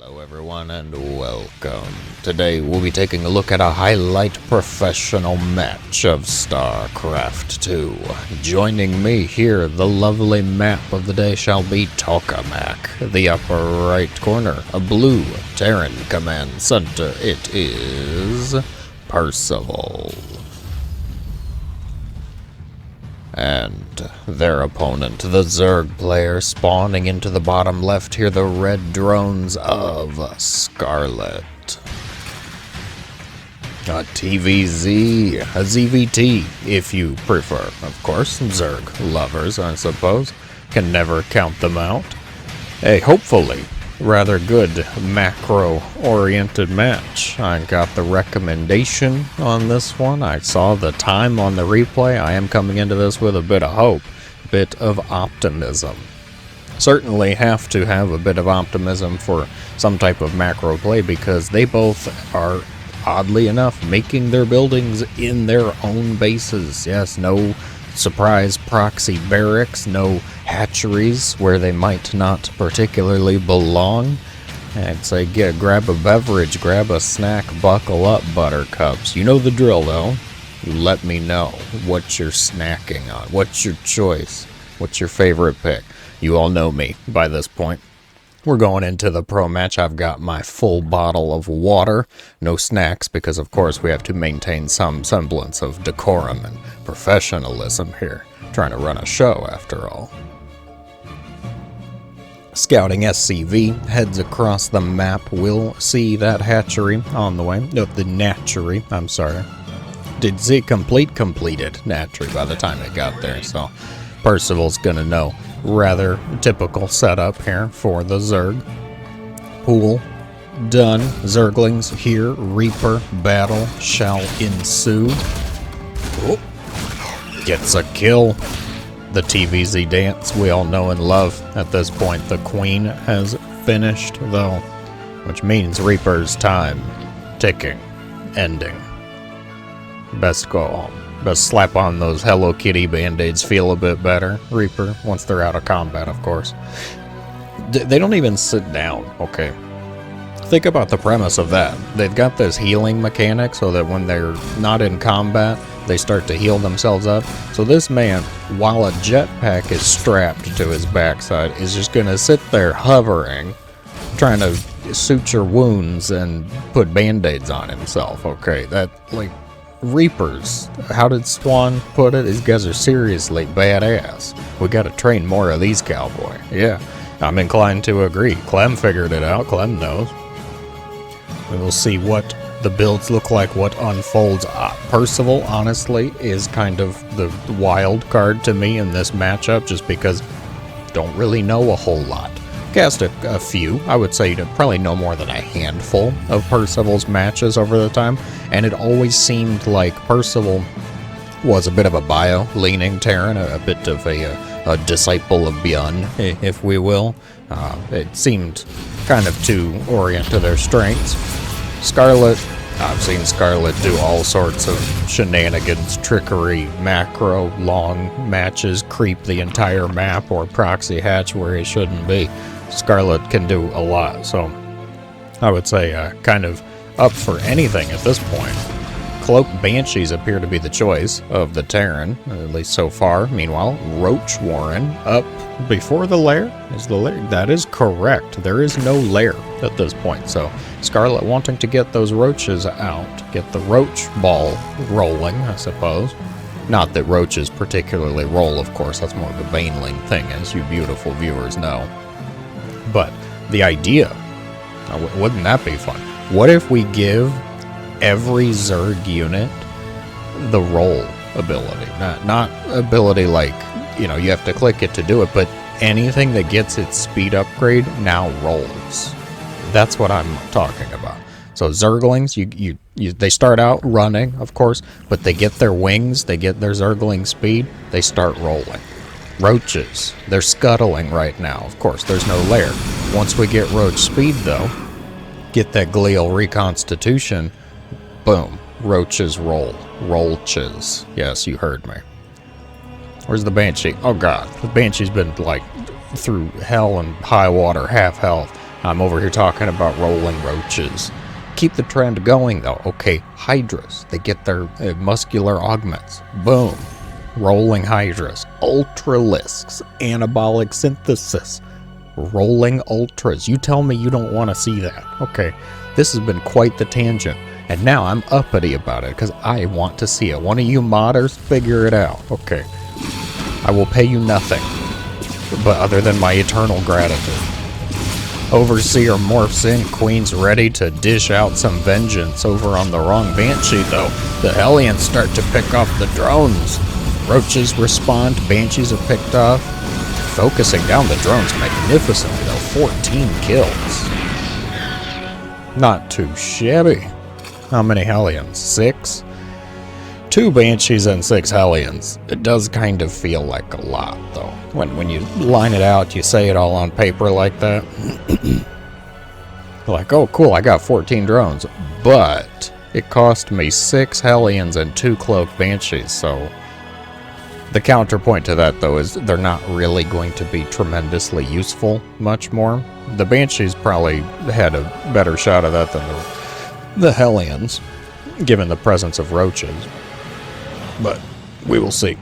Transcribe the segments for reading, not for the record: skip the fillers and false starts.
Hello everyone and welcome. Today we'll be taking a look at a highlight professional match of StarCraft 2. Joining me here, the lovely map of the day shall be Tokamak. The upper right corner, a blue Terran command center. It is Percival. And their opponent, the Zerg player, spawning into the bottom left here, the red drones of Scarlett. A TVZ, a ZVT, if you prefer. Of course, Zerg lovers, I suppose, can never count them out. A hopefully rather good macro-oriented match. I got the recommendation on this one. I saw the time on the replay. I am coming into this with a bit of hope, bit of optimism. Certainly have to have a bit of optimism for some type of macro play because they both are, oddly enough, making their buildings in their own bases. Yes, no surprise proxy barracks, no hatcheries where they might not particularly belong. I'd say grab a beverage, grab a snack, buckle up, buttercups. You know the drill though. You let me know what you're snacking on. What's your choice? What's your favorite pick? You all know me by this point. We're going into the pro match. I've got my full bottle of water. No snacks because, of course, we have to maintain some semblance of decorum and professionalism here. Trying to run a show, after all. Scouting SCV heads across the map. We'll see that hatchery on the way. No, the natchery. I'm sorry. Did see completed natchery by the time it got there, so Percival's gonna know. Rather typical setup here for the Zerg. Pool done. Zerglings here. Reaper battle shall ensue. Oh, gets a kill. The TVZ dance we all know and love at this point. The Queen has finished though, which means Reaper's time ticking, ending. Best go home. Best slap on those Hello Kitty band-aids, feel a bit better. Reaper, once they're out of combat, of course. They don't even sit down, okay? Think about the premise of that. They've got this healing mechanic so that when they're not in combat, they start to heal themselves up. So this man, while a jetpack is strapped to his backside, is just gonna sit there hovering, trying to suture wounds and put band-aids on himself, okay? That, like, Reapers, how did Swan put it? These guys are seriously badass. We gotta train more of these cowboy. Yeah, I'm inclined to agree. Clem figured it out. Clem knows. We will see what the builds look like, what unfolds. Percival, honestly, is kind of the wild card to me in this matchup, just because don't really know a whole lot. Cast a few, I would say probably no more than a handful of Percival's matches over the time, and it always seemed like Percival was a bit of a bio-leaning Terran, a bit of a disciple of Byun, if we will. It seemed kind of to orient to their strengths. Scarlett, I've seen Scarlett do all sorts of shenanigans, trickery, macro, long matches, creep the entire map, or proxy hatch where he shouldn't be. Scarlett can do a lot, so I would say kind of up for anything at this point. Cloaked Banshees appear to be the choice of the Terran, at least so far. Meanwhile, Roach Warren up before the lair. Is the lair? That is correct. There is no lair at this point, so Scarlett wanting to get those roaches out, get the roach ball rolling, I suppose. Not that roaches particularly roll, of course. That's more of a baneling thing, as you beautiful viewers know. But the idea, wouldn't that be fun? What if we give every Zerg unit the roll ability? Not ability like, you know, you have to click it to do it, but anything that gets its speed upgrade now rolls. That's what I'm talking about. So Zerglings, they start out running, of course, but they get their wings, they get their Zergling speed, they start rolling. Roaches, they're scuttling right now. Of course, there's no lair. Once we get roach speed, though, get that glial reconstitution, boom, roaches roll. Roaches. Yes, you heard me. Where's the Banshee? Oh, God. The Banshee's been, like, through hell and high water, half health. I'm over here talking about rolling roaches. Keep the trend going, though. Okay, Hydras. They get their muscular augments. Boom. Rolling Hydras. Ultralisks. Anabolic synthesis. Rolling Ultras. You tell me you don't want to see that. Okay, this has been quite the tangent. And now I'm uppity about it because I want to see it. One of you modders, figure it out. Okay. I will pay you nothing, but other than my eternal gratitude. Overseer morphs in, Queen's ready to dish out some vengeance. Over on the wrong Banshee, though. The Hellions start to pick off the drones. Roaches respond, Banshees are picked off. Focusing down the drones magnificently, though. 14 kills. Not too shabby. How many Hellions? 6? 2 Banshees and 6 Hellions. It does kind of feel like a lot, though. When you line it out, you say it all on paper like that. Like, oh cool, I got 14 drones. But it cost me 6 Hellions and 2 Cloaked Banshees, so... The counterpoint to that, though, is they're not really going to be tremendously useful much more. The Banshees probably had a better shot of that than the Hellions, given the presence of roaches. But we will see.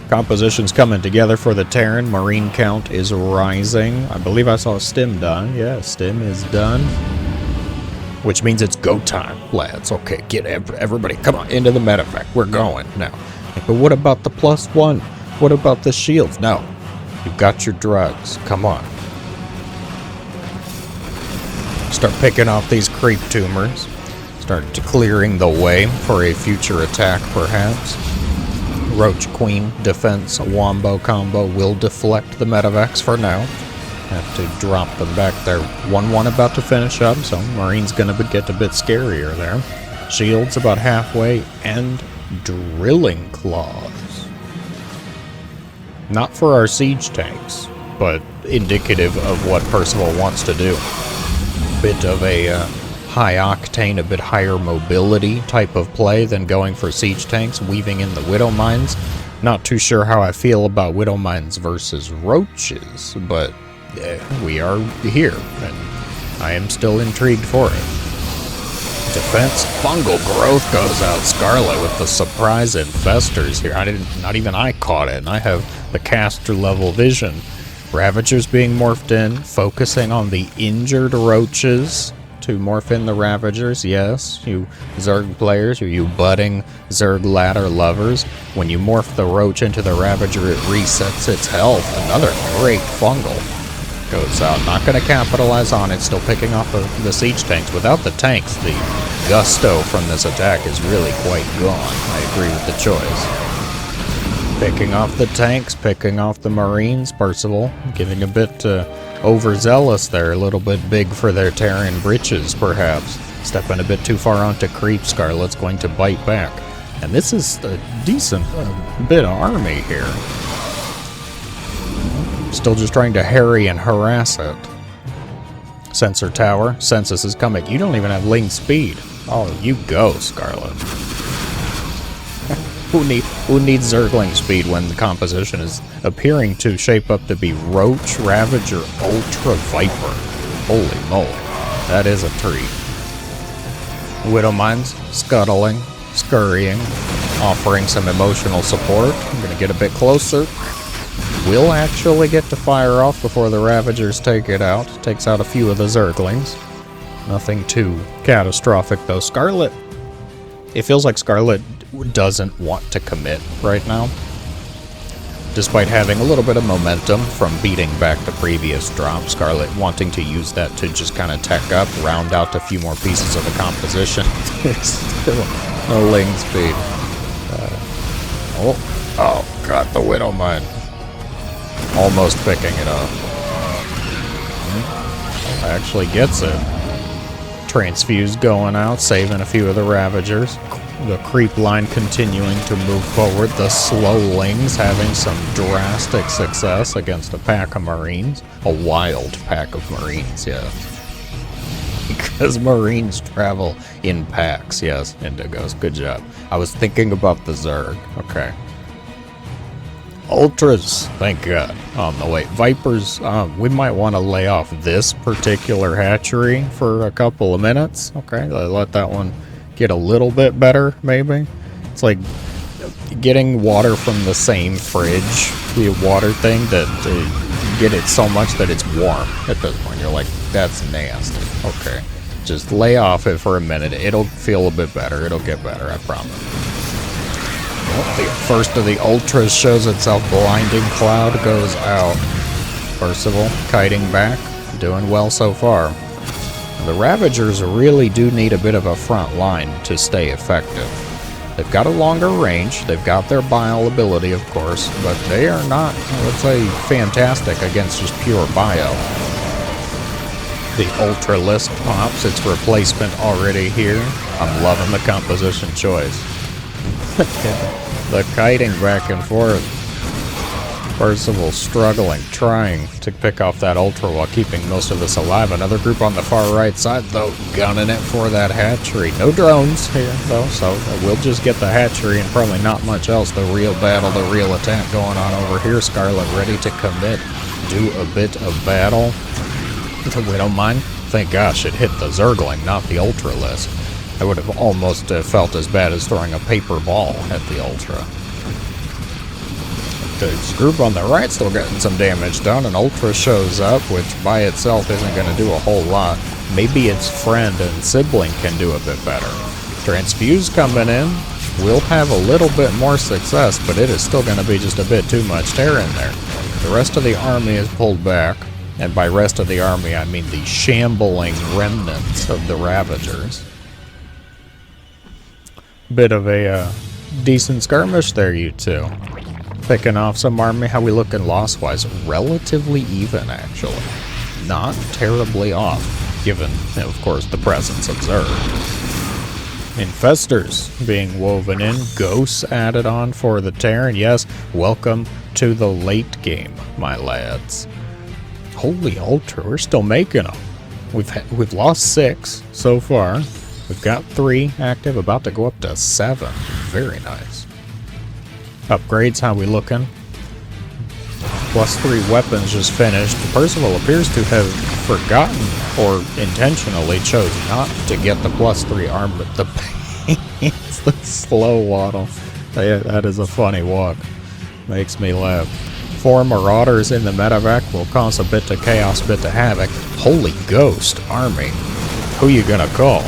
Composition's coming together for the Terran. Marine count is rising. I believe I saw Stim done. Yeah, Stim is done. Which means it's go time, lads. Okay, get everybody, come on, into the medevac. We're going now. But what about the +1? What about the shields? No. You've got your drugs. Come on. Start picking off these creep tumors. Start clearing the way for a future attack, perhaps. Roach Queen defense wombo combo will deflect the medevacs for now. Have to drop them back there. 1-1 about to finish up, so Marine's going to get a bit scarier there. Shields about halfway, and drilling claws. Not for our siege tanks, but indicative of what Percival wants to do. Bit of a high octane, a bit higher mobility type of play than going for siege tanks, weaving in the Widow Mines. Not too sure how I feel about Widow Mines versus roaches, but we are here, and I am still intrigued for it. Defense, fungal growth goes out. Scarlett with the surprise infestors here. Not even I caught it, and I have the caster level vision. Ravagers being morphed in, focusing on the injured roaches to morph in the Ravagers. Yes, you Zerg players, or you budding Zerg ladder lovers, when you morph the roach into the Ravager, it resets its health. Another great fungal goes out. Not going to capitalize on it, still picking off the siege tanks. Without the tanks, the gusto from this attack is really quite gone. I agree with the choice. Picking off the tanks, picking off the Marines. Percival getting a bit overzealous there, a little bit big for their Terran britches, perhaps. Stepping a bit too far onto creep. Scarlett's going to bite back. And this is a decent bit of army here. Still just trying to harry and harass it. Sensor tower. Census is coming. You don't even have Ling speed. Oh, you go, Scarlett. Who needs Zergling speed when the composition is appearing to shape up to be Roach, Ravager, Ultra Viper? Holy moly. That is a treat. Widow Mines scuttling, scurrying, offering some emotional support. I'm going to get a bit closer. Will actually get to fire off before the Ravagers take it out. Takes out a few of the Zerglings. Nothing too catastrophic, though. Scarlett, it feels like Scarlett doesn't want to commit right now. Despite having a little bit of momentum from beating back the previous drop, Scarlett wanting to use that to just kind of tech up, round out a few more pieces of the composition. Still no Ling speed. Oh god, the Widow Mine. Almost picking it up. Actually gets it. Transfuse going out, saving a few of the Ravagers. The creep line continuing to move forward. The Slowlings having some drastic success against a pack of Marines. A wild pack of Marines, yes. Because Marines travel in packs, yes, Indigos. Good job. I was thinking about the Zerg. Okay. Ultras, thank God, on the way. Vipers, we might want to lay off this particular hatchery for a couple of minutes. Okay, let that one get a little bit better, maybe. It's like getting water from the same fridge, the water thing, that you get it so much that it's warm at this point. You're like, that's nasty. Okay, just lay off it for a minute. It'll feel a bit better. It'll get better, I promise. Well, the first of the Ultras shows itself. Blinding Cloud goes out. Percival kiting back. Doing well so far. The Ravagers really do need a bit of a front line to stay effective. They've got a longer range. They've got their bio ability, of course, but they are not, let's say, fantastic against just pure bio. The Ultralisk pops its replacement already here. I'm loving the composition choice. The kiting back and forth. Percival struggling, trying to pick off that Ultra while keeping most of us alive. Another group on the far right side, though, gunning it for that hatchery. No drones here, though, so we'll just get the hatchery and probably not much else. The real battle, the real attack going on over here. Scarlett ready to commit, do a bit of battle. We don't mind. Thank gosh it hit the Zergling, not the Ultralisk. I would have almost felt as bad as throwing a paper ball at the Ultra. The group on the right still getting some damage done. An Ultra shows up, which by itself isn't going to do a whole lot. Maybe its friend and sibling can do a bit better. Transfuse coming in. We'll have a little bit more success, but it is still going to be just a bit too much tear in there. The rest of the army is pulled back. And by rest of the army, I mean the shambling remnants of the Ravagers. Bit of a decent skirmish there, you two. Picking off some army. How we looking loss-wise? Relatively even, actually. Not terribly off, given, of course, the presence observed. Infestors being woven in. Ghosts added on for the tear. And yes, welcome to the late game, my lads. Holy Ultra, we're still making them. We've lost 6 so far. We've got 3 active, about to go up to 7. Very nice. Upgrades, how we looking? +3 weapons just finished. Percival appears to have forgotten or intentionally chose not to get the +3 armor. The pains, the slow waddle. That is a funny walk. Makes me laugh. 4 Marauders in the medevac will cause a bit of chaos, a bit of havoc. Holy Ghost army. Who you gonna call?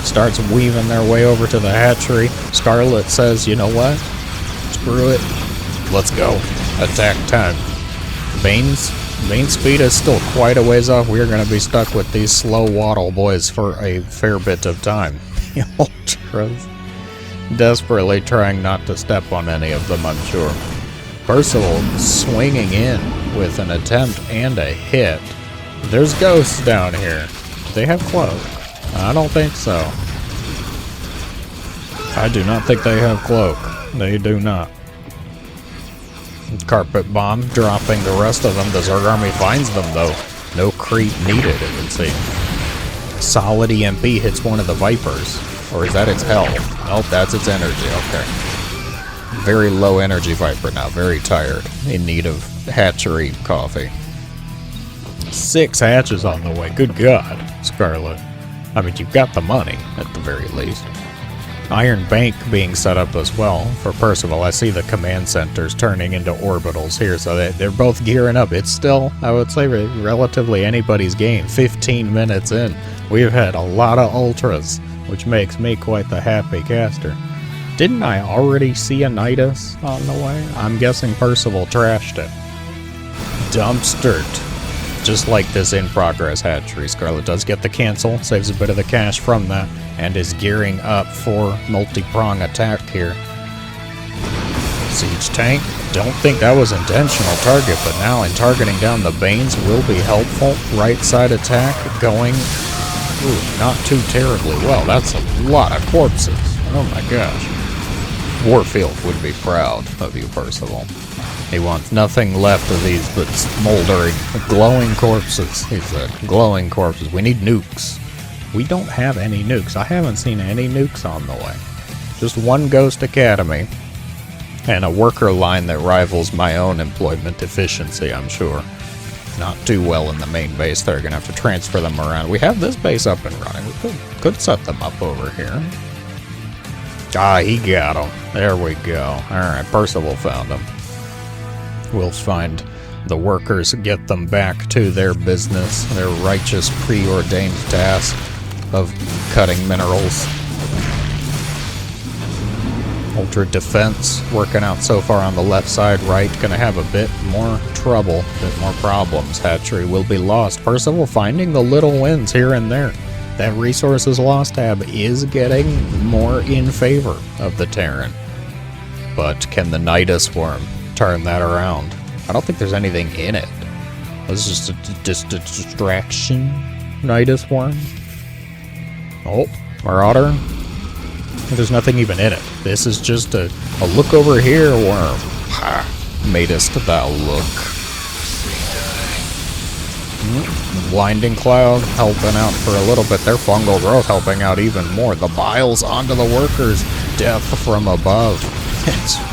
Starts weaving their way over to the hatchery. Scarlett says, you know what? Screw it. Let's go. Attack time. Bane's speed is still quite a ways off. We're going to be stuck with these slow waddle boys for a fair bit of time. The Ultras desperately trying not to step on any of them, I'm sure. Percival swinging in with an attempt and a hit. There's ghosts down here. Do they have cloak? I don't think so. I do not think they have cloak. They do not. Carpet bomb dropping the rest of them. The Zerg army finds them though. No creep needed, it would seem. Solid EMP hits one of the Vipers. Or is that its health? Oh, that's its energy. Okay. Very low energy Viper now. Very tired. In need of hatchery coffee. 6 hatches on the way. Good God, Scarlett. I mean, you've got the money, at the very least. Iron Bank being set up as well for Percival. I see the command centers turning into orbitals here, so they're both gearing up. It's still, I would say, relatively anybody's game. 15 minutes in. We've had a lot of Ultras, which makes me quite the happy caster. Didn't I already see a Nidus on the way? I'm guessing Percival trashed it. Dumpstered. Just like this in-progress hatchery. Scarlett does get the cancel, saves a bit of the cash from that, and is gearing up for multi-prong attack here. Siege tank. Don't think that was intentional target, but now in targeting down the Banes will be helpful. Right side attack going, not too terribly well. That's a lot of corpses. Oh my gosh. Warfield would be proud of you, Percival. He wants nothing left of these but smoldering, glowing corpses. He said, glowing corpses. We need nukes. We don't have any nukes. I haven't seen any nukes on the way. Just one Ghost Academy. And a worker line that rivals my own employment efficiency, I'm sure. Not too well in the main base. They're going to have to transfer them around. We have this base up and running. We could set them up over here. Ah, he got him. There we go. Alright, Percival found him. We'll find the workers, get them back to their business, their righteous preordained task of cutting minerals. Ultra defense working out so far on the left side, right. Gonna have a bit more trouble, a bit more problems. Hatchery will be lost. Percival finding the little wins here and there. That resources lost tab is getting more in favor of the Terran. But can the Nidus worm turn that around? I don't think there's anything in it. It's just a distraction. Nidus worm. Oh, Marauder. There's nothing even in it. This is just a look over here worm. Ha! Madest thou look. Blinding Cloud helping out for a little bit. Their fungal growth helping out even more. The biles onto the workers. Death from above.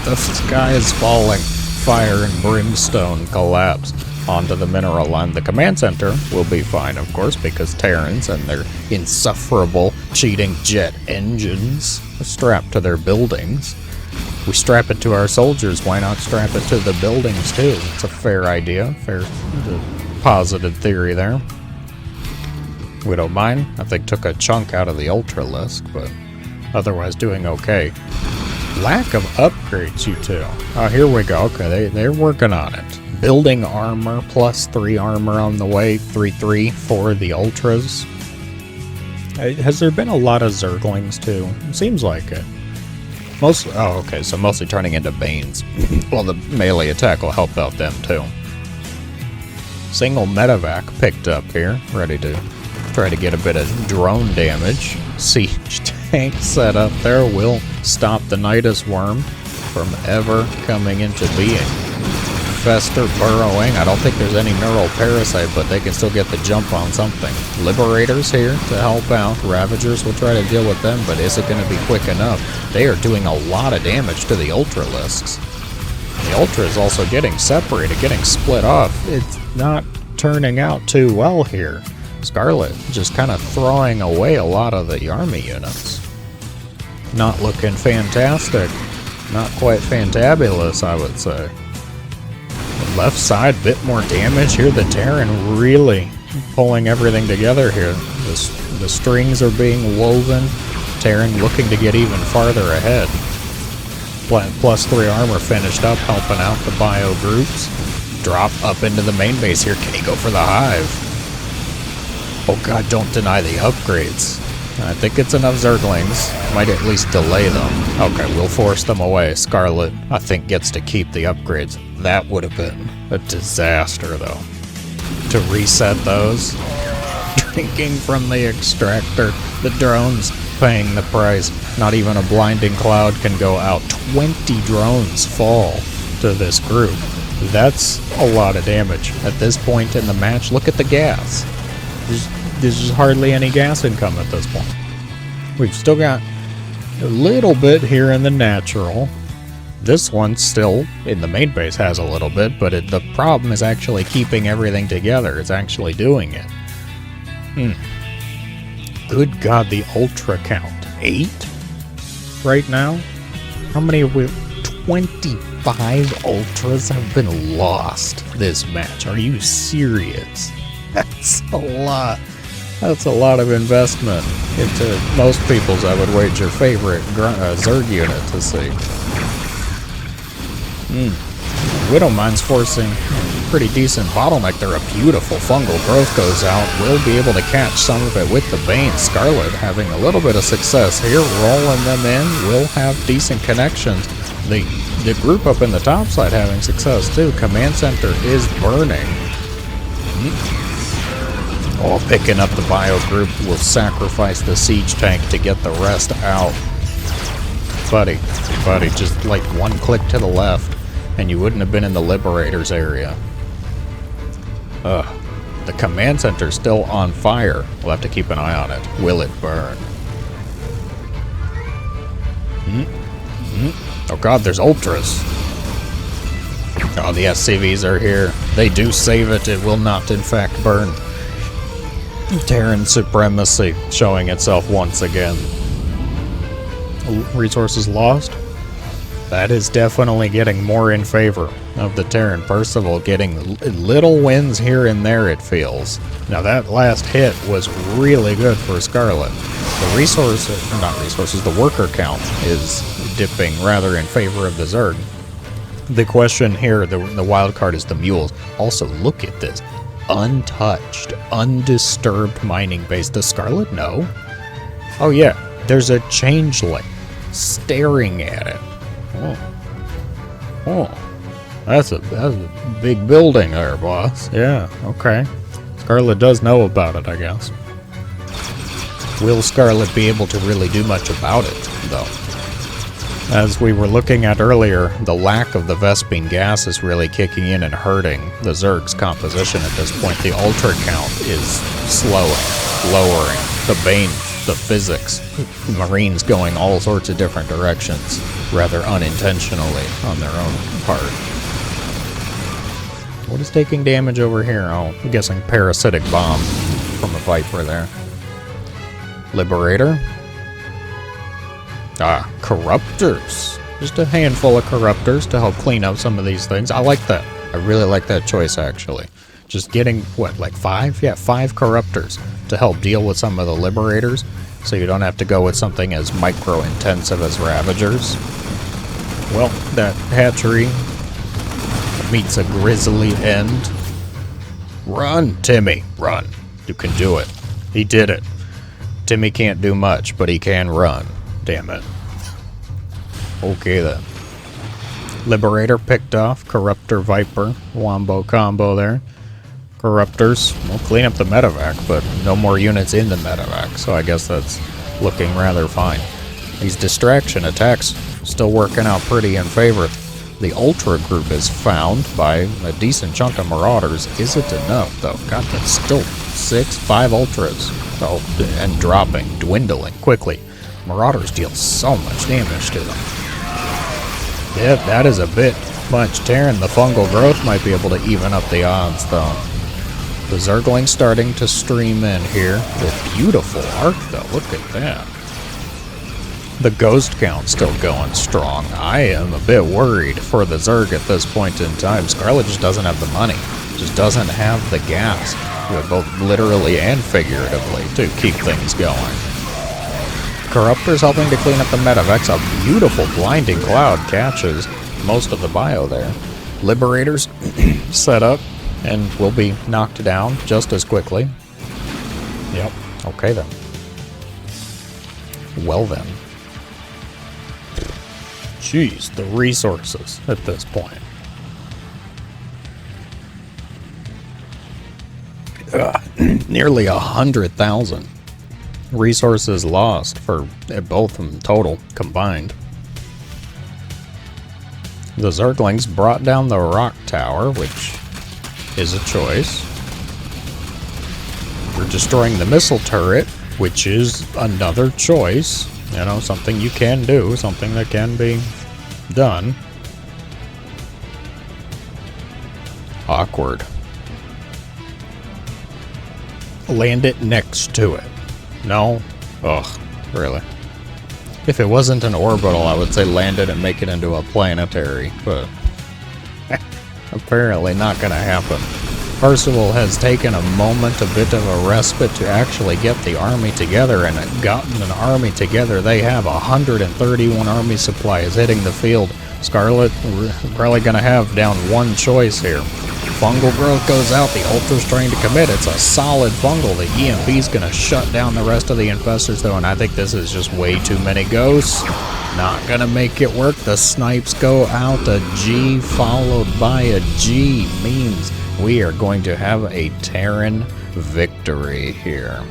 The sky is falling. Fire and brimstone collapse onto the mineral line. The command center will be fine, of course, because Terrans and their insufferable cheating jet engines are strapped to their buildings. We strap it to our soldiers, why not strap it to the buildings too? It's a fair idea, fair positive theory there. We don't mind. I think took a chunk out of the ULTRALISK, but otherwise doing okay. Lack of upgrades, you two. Oh, here we go. Okay, they're working on it. Building armor, +3 armor on the way, 3/3 for the Ultras. Has there been a lot of Zerglings too? It seems like it. Oh, okay, so mostly turning into Banes. Well, the melee attack will help out them too. Single medevac picked up here, ready to try to get a bit of drone damage. Siege tank set up there will stop the Nidus worm from ever coming into being. Fester burrowing. I don't think there's any neural parasite, but they can still get the jump on something. Liberators here to help out. Ravagers will try to deal with them, but is it going to be quick enough? They are doing a lot of damage to the ULTRALISKs. The Ultra is also getting separated, getting split off. It's not turning out too well here. Scarlett just kind of throwing away a lot of the army units. Not looking fantastic. Not quite fantabulous, I would say. The left side, bit more damage here. The Terran really pulling everything together here. The strings are being woven. Terran looking to get even farther ahead. +3 armor finished up, helping out the bio groups. Drop up into the main base here. Can he go for the hive? Oh god, don't deny the upgrades. I think it's enough Zerglings. Might at least delay them. Okay, we'll force them away. Scarlett, I think, gets to keep the upgrades. That would have been a disaster, though. To reset those. Drinking from the extractor. The drones paying the price. Not even a blinding cloud can go out. 20 drones fall to this group. That's a lot of damage. At this point in the match, look at the gas. There's just hardly any gas income at this point. We've still got a little bit here in the natural. This one still, in the main base, has a little bit, but the problem is actually keeping everything together. It's actually doing it. Good god, the Ultra count. 8? Right now? How many have we... 25 Ultras have been lost this match. Are you serious? That's a lot. That's a lot of investment into most people's, I would wager, favorite Zerg unit to see. Widowmine's forcing a pretty decent bottleneck there. A beautiful fungal growth goes out. We'll be able to catch some of it with the Bane. Scarlett having a little bit of success here, rolling them in. We'll have decent connections. The group up in the top side having success too. Command center is burning. Oh, picking up the bio group will sacrifice the siege tank to get the rest out. Buddy, just like one click to the left, and you wouldn't have been in the Liberators area. The command center's still on fire. We'll have to keep an eye on it. Will it burn? Oh god, there's Ultras. Oh, the SCVs are here. They do save it. It will not, in fact, burn. Terran supremacy showing itself once again. Resources lost? That is definitely getting more in favor of the Terran. Percival getting little wins here and there, it feels. Now that last hit was really good for Scarlett. The the worker count is dipping rather in favor of the Zerg. The question here, the wild card, is the mules. Also, look at this. Untouched, undisturbed mining base. Does Scarlett know? Oh yeah, there's a changeling staring at it. Oh, that's a big building there, boss. Yeah, okay. Scarlett does know about it, I guess. Will Scarlett be able to really do much about it, though? As we were looking at earlier, the lack of the Vespene gas is really kicking in and hurting the Zerg's composition at this point. The Ultra count is slowing, lowering. The Bane, the physics, Marines going all sorts of different directions, rather unintentionally on their own part. What is taking damage over here? Oh, I'm guessing parasitic bomb from a Viper there. Liberator. Ah, Corruptors. Just a handful of Corruptors to help clean up some of these things. I like that. I really like that choice, actually. Just getting, what, like 5? Yeah, 5 Corruptors to help deal with some of the Liberators, so you don't have to go with something as micro-intensive as Ravagers. Well, that hatchery meets a grisly end. Run, Timmy, run. You can do it. He did it. Timmy can't do much, but he can run. Damn it. Okay then. Liberator picked off. Corruptor Viper. Wombo combo there. Corruptors. We'll clean up the medevac, but no more units in the medevac, so I guess that's looking rather fine. These distraction attacks still working out pretty in favor. The Ultra group is found by a decent chunk of Marauders. Is it enough, though? God, that's still 5 Ultras. Oh, and dropping, dwindling quickly. Marauders deal so much damage to them. Yep, that is a bit much. Terran, the fungal growth might be able to even up the odds, though. The Zergling's starting to stream in here with beautiful arc, though. Look at that. The ghost count still going strong. I am a bit worried for the Zerg at this point in time. Scarlett just doesn't have the money. Just doesn't have the gas, both literally and figuratively, to keep things going. Corruptor's helping to clean up the medevacs. A beautiful blinding cloud catches most of the bio there. Liberators set up and will be knocked down just as quickly. Yep. Okay then. Well then. Jeez, the resources at this point. Nearly 100,000 resources lost for both of them total combined. The Zerglings brought down the rock tower, which is a choice. We're destroying the missile turret, which is another choice. You know, something you can do, something that can be done. Awkward. Land it next to it. No? Ugh, really? If it wasn't an orbital, I would say land it and make it into a planetary, but apparently not gonna happen. Percival has taken a moment, a bit of a respite to actually get the army together, and gotten an army together. They have 131 army supplies hitting the field. Scarlett probably gonna have down one choice here. Fungal growth goes out, the Ultra's trying to commit. It's a solid fungal. The EMP's gonna shut down the rest of the infestors though, and I think this is just way too many ghosts. Not gonna make it work. The snipes go out. A G followed by a G means we are going to have a Terran victory here.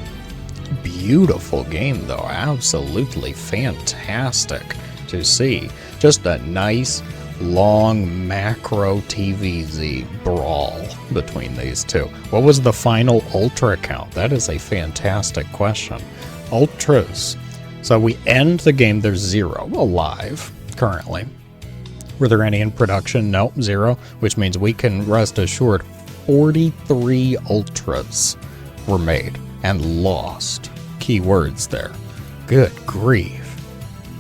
Beautiful game though, absolutely fantastic to see. Just a nice long macro TVZ brawl between these two. What was the final Ultra count? That is a fantastic question. Ultras. So we end the game, there's 0 alive currently. Were there any in production? Nope, 0, which means we can rest assured 43 ultras were made and lost. Keywords there. Good grief.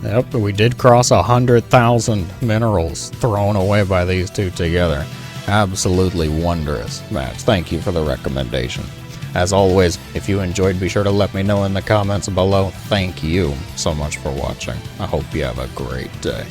Yep, we did cross 100,000 minerals thrown away by these two together. Absolutely wondrous match. Thank you for the recommendation. As always, if you enjoyed, be sure to let me know in the comments below. Thank you so much for watching. I hope you have a great day.